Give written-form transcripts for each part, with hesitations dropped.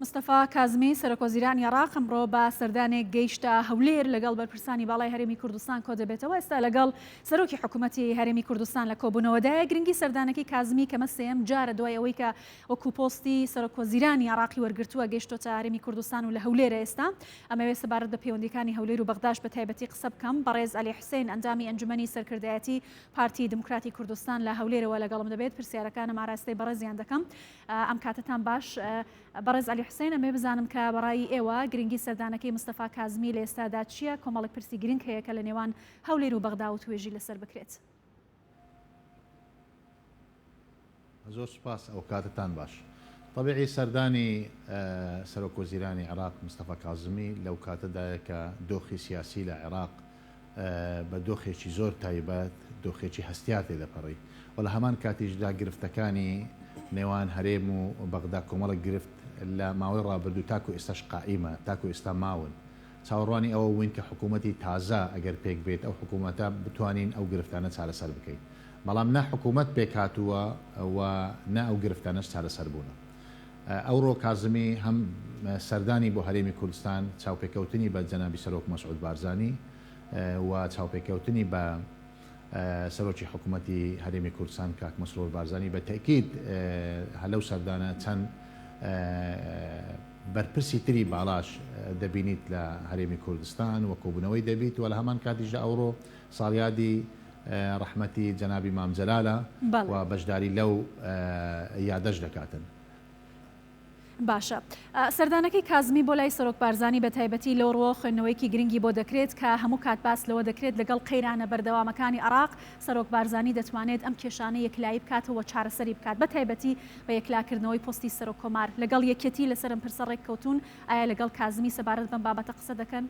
مستەفا کازمی سەرۆکوەزیرانی عێراق ئەمڕۆ بە سەردانێک گەیشتە هەولێر لەگەڵ بەرپرسانی باڵای هەرێمی کوردستان کۆ دەبێتەوە. ئێستا لەگەڵ سەرۆکی حکوومەتی هەرێمی کوردستان لە کۆبوونەوەدایە. گرنگی سەردانەکەی کازمی کەمە سێم جارە دوای ئەوەی کە وەکو پۆستی سەرۆکوەزیرانی عێراقی وەرگرتووە گەیشتۆتە هەرێمی کوردستان و لە هەولێرە ئێستا. ئەمەوێ سەبارەت بە پەیوەندیەکانی هەولێر و بەغداش بە تایبەتی قسە بکەم. بەڕێز عەلی حوسێن ئەندامی ئەنجومەنی سەرکردایەتی پارتی دموکراتی کوردستان لە هەولێرەوە لەگەڵم دەبێت. پرسیارەکانم ئاراستەی بەڕێزیان دەکەم. ئەم کاتتان باش. بەڕێز عەلی حوسێن ئەمێ بزانم کە بەڕای ئێوە گرنگی سەردانەکەی مستەفا کازمی لە ئێستادا چییە؟ کۆمەڵێک پرسی گرنگ هەیە کە لە نێوان هەولێر و بەغدا و توێژی لەسەر بکرێت. زۆر سوپاس ئەو کاتتان باش. طبیعی سەردانی سەرۆکوەزیرانی عێراق مستەفا کازمی لەو کاتەدایە کە دۆخی سیاسی لە عێراق بە دۆخێکی زۆر تایبەت دۆخێکی هەستیا تێدەپەڕی و لە هەمان کاتیشدا گرفتەکانی نێوان هەرێم و بەغدا کۆمەڵک گرفت لە ماوەی ڕابردوو تاکو ئێستاش قائیمە تاکو ئێستا ماون. چاوەڕوانی ئەوە وین کە حکوومەتی تازە ئەگەر پێک بێت ئەو حکوومەتە بتوانین ئەو گرفتانە چارەسەر بکەین. بەڵام نە حکوومەت پێک هاتووە و نە ئەو گرفتانەش چارەسەر بوونە. ئەوڕۆ کازمی هەم سەردانی بۆ هەرێمی کوردستان چاوپێکەوتنی بە جەنابی سەرۆک مەسعود بارزانی و چاوپێکەوتنی بە سەرۆکی حکوومەتی هەرێمی کوردستان کاک مەسرور بارزانی بە تەکید هەلەو سەردانە چەند بەرپرسی تری باڵاش دەبینیت لە هەرێمی کوردستان و کۆبوونەوەی دەبیت و لە هەمان کاتیشدا ئەوڕۆ ساڵیادی ڕەحمەتی جەنابی مامجەلالە و بەشداری لەو یادەش دەکاتن. باشە. سەردانەکەی کازمی بۆ لای سەرۆک بارزانی بە تایبەتی لەو ڕۆ خوێندنەوەیکی گرنگی بۆ دەکرێت کە هەموو کات باس لەوە دەکرێت لەگەڵ قەیرانە بەردەوامەکانی عێراق سەرۆک بارزانی دەتوانێت ئەم کێشانە یەکلایی بکاتەوە چارەسەری بکات بە تایبەتی بە یەکلاکردنەوەی پۆستی سەرۆک کۆمار لەگەڵ یەکێتی لەسەر ئەم پرسە ڕێککەوتون. ئایا لەگەڵ کازمی سەبارەت بەم بابەتە قسە دەکەن؟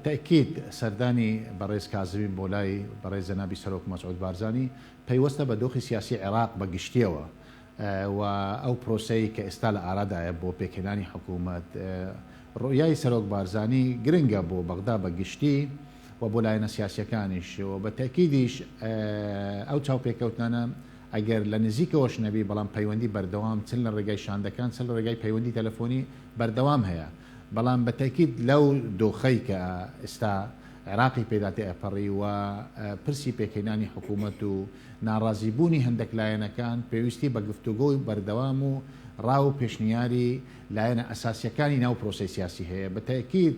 تأکید سەردانی بەڕێز کازمی بۆ لای بەڕێز جەنابی سەرۆک مەسعود بارزانی پەیوەستە بە دۆخی سیاسی عێراق بە گشتیەوە و ئەو پرۆسەی کە ئێستا لە ئارادایە بۆ پێکهێنانی حکوومەت ڕۆیای سەرۆک بارزانی گرنگە بۆ بەغدا بە گشتی و بۆ لایەنە سیاسیەکانیش و بە تەکیدیش ئەو چاوپێکەوتنانە ئەگەر لە نزیکەوەش نەبی بەڵام پەیوەندی بەردەوام چل لە ڕێگای شاندەکان چل لە ڕێگای پەیوەندی تەلەفۆنی بەردەوام هەیە. بەڵام بە تەکید لەو دۆخەی کە ئێستا عێراقی پێداتێ ئەپەڕی و پرسی پێکهێنانی حکوومەت و ناڕازیبوونی هەندێک لایەنەکان پێویستی بە گفتوگۆی بەردەوام و ڕاو و پێشنیاری لایەنە ئەساسیەکانی ناو پرۆسەی سیاسی هەیە. بە تەکید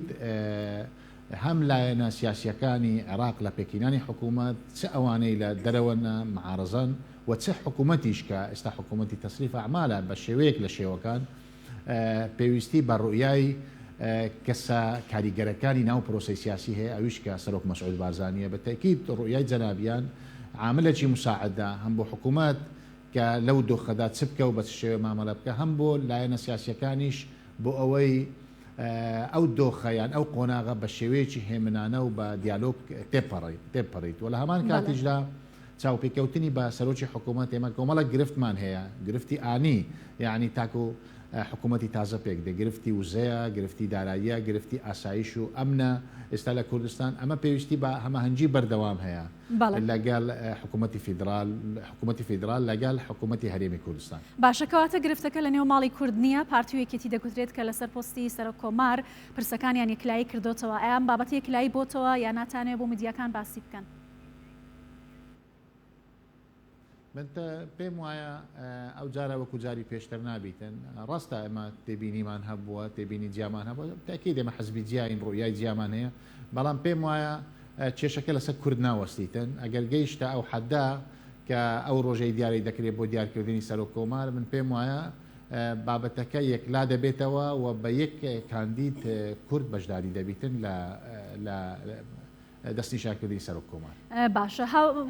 هەم لایەنە سیاسیەکانی عێراق لە پێکهێنانی حکوومەت چه ئەوانەی لە دەرەوەنە معارەزەن و چه حکوومەتیش کە ئێستا حکوومەتی تەسریف ئەعمالە بە شێوەیەک لە شێوەکان پێویستی بە ڕوئیای کەسە کاریگەرەکانی ناو پرۆسەی سیاسی هەیە ئەویش کە سەرۆک مەسعود بارزانیە. بە تەکید ڕوئیای جەنابیان عاملێکی مساعدە هەم بۆ حکوومەت کە لەو دۆخەدا چ بکە و بە شێوە مامەڵە بکە هەم بۆ لایەنە سیاسیەکانیش بۆ ئەوەی ئەو دۆخەیان ئەو قۆناغە بە شێوەیەکی هێمنانە و بە دیالۆگ تێپەڕیت و لە هەمان کاتیشدا چاوپێکەوتنی بە سەرۆکی حکوومەت ئێمە کۆمەڵک گرفتمان هەیە گرفتی ئانی یعنی تاکو حکوومەتی تازە پێک دێ گرفتی وزەیە گرفتی داراییە گرفتی ئاسایش و ئەمنە ئێستا لە کوردستان ئەمە پێویستی بە هەماهەنگی بەردەوام هەیە لەگەڵ حکوومەتی فیدرال لەگەڵ حکوومەتی هەرێمی کوردستان. باشەکەواتە گرفتەکە لە نێو ماڵی کورد نییە پارتی و یەکێتی دەگوترێت کە لەسەر پۆستی سەرۆک کۆمار پرسەکانیان یەکلایی کردوتەوە. ئەم بابەت یەکلایی بۆتەوە یا ناتانێت بۆ میدیاکان باسی بکەن؟ من پێم وایە ئەو جارە وەکو جاری پێشتر نابیتن ڕاستە ئەمە تێبینیمان هەبووە تێبینی جیامان هەبووە تاکید ئێمە حەزبی جیاین ڕوئیای جیامان هەیە بەڵام پێم وایە کێشەکە لەسەر کورد ناوەستیتن ئەگەر گەیشتە ئەو حەددا کە ئەو ڕۆژەی دیاری دەکرێت بۆ دیارکردنی سەرۆک کۆمار من پێم وایە بابەتەکە یەکلا دەبێتەوە و بە یەک کاندید کورد بەشداری دەبیتن لە دەستنیشانکردنی سەرۆک کۆمار. باشە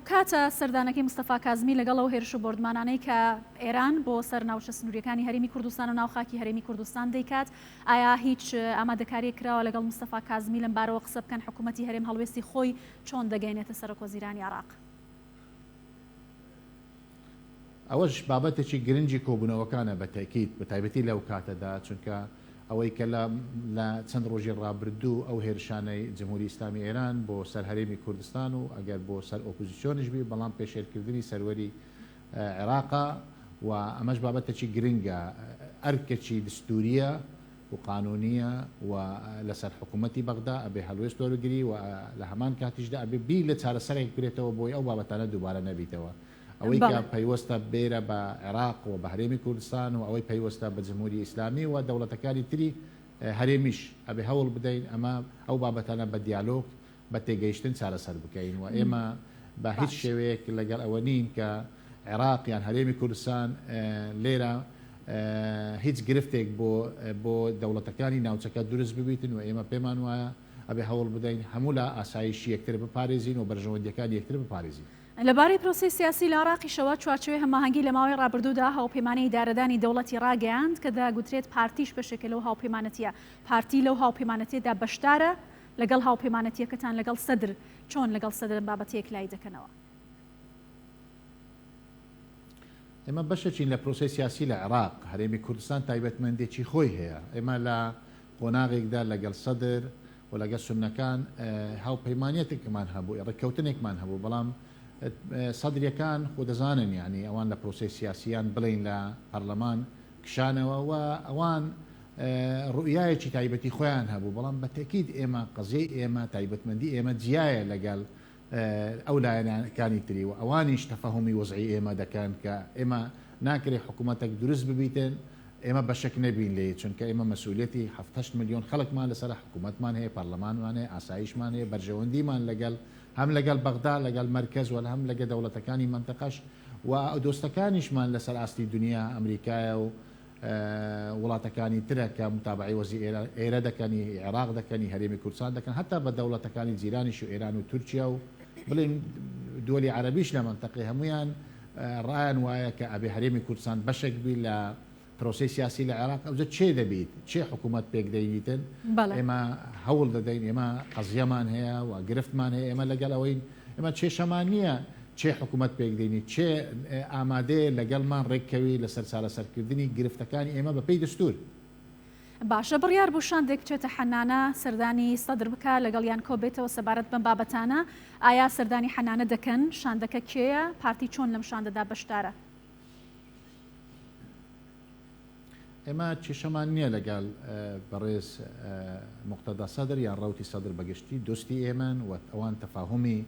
کاتە سەردانەکەی مستەفا کازمی لەگەڵەوە هێرش و بردمانانەی کە ئێران بۆ سەر ناوچە سنووریەکانی هەرێمی کوردستان و ناوخاکی هەرێمی کوردستان دەیکات ئایا هیچ ئامادەکاری کراوە لەگەڵ مستەفا کازمی لەم بارەوە قسە بکەن حکوومەتی هەرێم هەڵوێستی خۆی چۆن دەگەینێتە سەرۆکوەزیرانی عێراق؟ ئەوەش بابەتێکی گرنگی کۆبوونەوەکانە بە تاکید بە تایبەتی لەو کاتەدا چونکە ئەوەی کە لە چەند ڕۆژی ڕابردوو ئەو هێرشانەی جمهوری ئیسلامی ئێران بۆ سەر هەرێمی کوردستان و ئەگەر بۆ سەر ئۆپۆزیسیۆنش بی بەڵام پێشێرکردنی سەروەری عێراقا و ئەمەش بابەتێکی گرنگە ئەرکێکی دستوریە و قانونیە و لەسەر حکوومەتی بەغدا ئەبێ هەلوێست وەرگری و لە هەمان کاتیشدا ئەبێ بی لە چارەسەرێک بکرێتەوە بۆی ئەو بابەتانە دووبارە نەبیتەوە ئەوەی کە پەیوەستە بێرە بە عێراق و بە هەرێمی کوردستان و ئەوەی پەیوەستە بە جمهوری ئیسلامی و دەوڵەتەکانی تری هەرێمیش ئەبێ هەوڵ بدەین ئەمە ئەو بابەتانە بە دیالۆگ بە تێگەیشتن چارەسەر بکەین و ئێمە بە هیچ شێوەیەک لەگەڵ ئەوە نین کە عێراق یان هەرێمی کوردستان لێرە هیچ گرفتێک بۆ دەوڵەتەکانی ناوچەکە دروست ببیتن و ئێمە پێمان وایە ئەبێ هەوڵ بدەین هەموو لە ئاسایشی یەکتر بپارێزین و بەرژەوەندیەکانی یەکتر بپارێزین. لەبارەی پرۆسی سیاسی لە عێراقیشەوە چوارچێوەی هەماهەنگی لە ماوەی ڕابردوودا هاوپەیمانەی دارەدانی دەوڵەتی ڕاگەیاند کە داگوترێت پارتیش بەشێکە لەو هاوپەیمانەتیە پارتی لەو هاوپەیمانەتیەدا بەشدارە لەگەڵ هاوپەیمانەتیەکەتان لەگەڵ سەدر چۆن لەگەڵ سەدر بابەتەیەک لای دەکەنەوە. ئێمە بەشێکین لە پرۆسی سیاسی لە عێراق هەرێمی کوردستان تایبەتمەندێکی خۆی هەیە ئێمە لە قۆناغێکدا لەگەڵ سەدر و لەگەڵ سونەکان هاوپەیمانەتێکمان هەبوو ڕێککەوتنێکمان هەبوو بەڵام سەدرەکان خۆ دەزانن یعنی ئەوان لە پرۆسی سیاسیان بڵین لە پەرلەمان کشانەوە و ئەوان ڕوئایەکی تایبەتی خۆیان هەبوو بەڵام بە تەکید ئێمە قەزەی ئێمە تایبەتمەندی ئێمە جیایە لەگەڵ ئەو لایەنەکانی تری و ئەوانیش تەفەهومی وەزعی ئێمە دەکەن کە ئێمە ناکرێت حکوومەتێک دروست ببیتن ئێمە بەشک نەبین لێ چونکە ئێمە مەسئولیەتی 7 ملیۆن خەڵکمان لەسەر حکوومەتمان هەیە پەرلەمانمان هەیە ئاسایشمان هەیە بەرژەوەندیمان لەگەڵ هەم لەگەڵ بەغدا لەگەڵ مەرکەز و هەم لەگە دەوڵەتەکانی منتەقەش و دۆستەکانیشمان لەسەر ئاستی دنیا ئەمریکایە و وڵاتەکانی ترە کە متابعی وەزی ئێرە دەکەنی عێراق دەکەنی هەرێمی کوردستان دەکەن هەتا بە دەوڵەتەکانی جیرانیش و ئێران و تورکیا و بڵین دووەلی عەرەبیش لە منتەقەی هەمویان ڕایان وایە کە ئەبێ هەرێمی کوردستان بەشێک بی لە پرۆسی سیاسی لە عێراق ئەوجە چێ دەبیت چێ حکوومەت پێک دەیتن ئێمە هەوڵ دەدەین ئێمە قەزیەمان هەیە و گرفتمان هەیە ئێمە لەگەڵ ئەوەی ئێمە چێشەمان نییە چێ حکوومەت پێک دەینی چێ ئامادەیە لەگەڵمان ڕێککەوی لەسەر چارەسەرکردنی گرفتەکانی ئێمە بەپێی دەستور. باشە بڕیار بۆ شاندێک بچێتە حەنانە سەردانی سەدر بکە لەگەڵیان کۆبێتەوە سەبارەت بەم بابەتانە ئایا سەردانی حەنانە دەکەن شاندەکە کێیە پارتی چۆن لەم شاندەدا بەشدارە؟ ئێمە کێشەمان نییە لەگەڵ بەڕێز موقتەدا سەدر یان ڕەوتی سەدر بەگشتی دۆستی ئێمەن و ئەوان تەفاهومی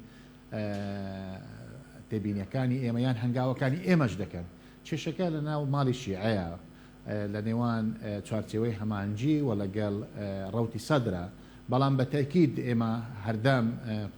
تێبینیەکانی ئێمە یان هەنگاوەکانی ئێمەش دەکەن کێشەکە لە ناو ماڵی شیعەیە لە نێوان چوارچێوەی هەمانجی و لەگەڵ ڕەوتی سەدرە بەڵام بە تاکید ئێمە هەردەم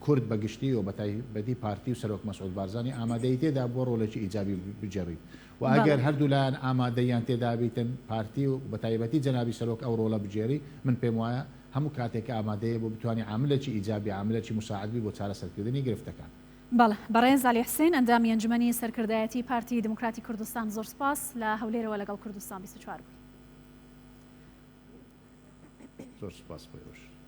کورد بەگشتی و بەتایبەتی پارتی و سەرۆک مەسعود بارزانی ئامادەی تێدا بۆ ڕۆڵێکی ئیجابی بجێڕیت و ئەگەر هەردوو لایەن ئامادەیان تێدا بیتن پارتی و بەتایبەتی جەنابی سەرۆک ئەو ڕۆڵە بجێری من پێم وایە هەموو کاتێک ئامادەیە بۆ بتوانانی عاملێکی ئیجابی عاملێکی مساعدبی بۆ چارەسەرکردنی گرفتەکان. بەڵێ بەڕێز علی حسین ئەندامی ئەنجومەنی سەرکردایەتی پارتی دموکراتی کوردستان زۆر سپاس لە هەولێرەوە لەگەڵ کوردستان 24 بووی. زۆر سپاس بۆ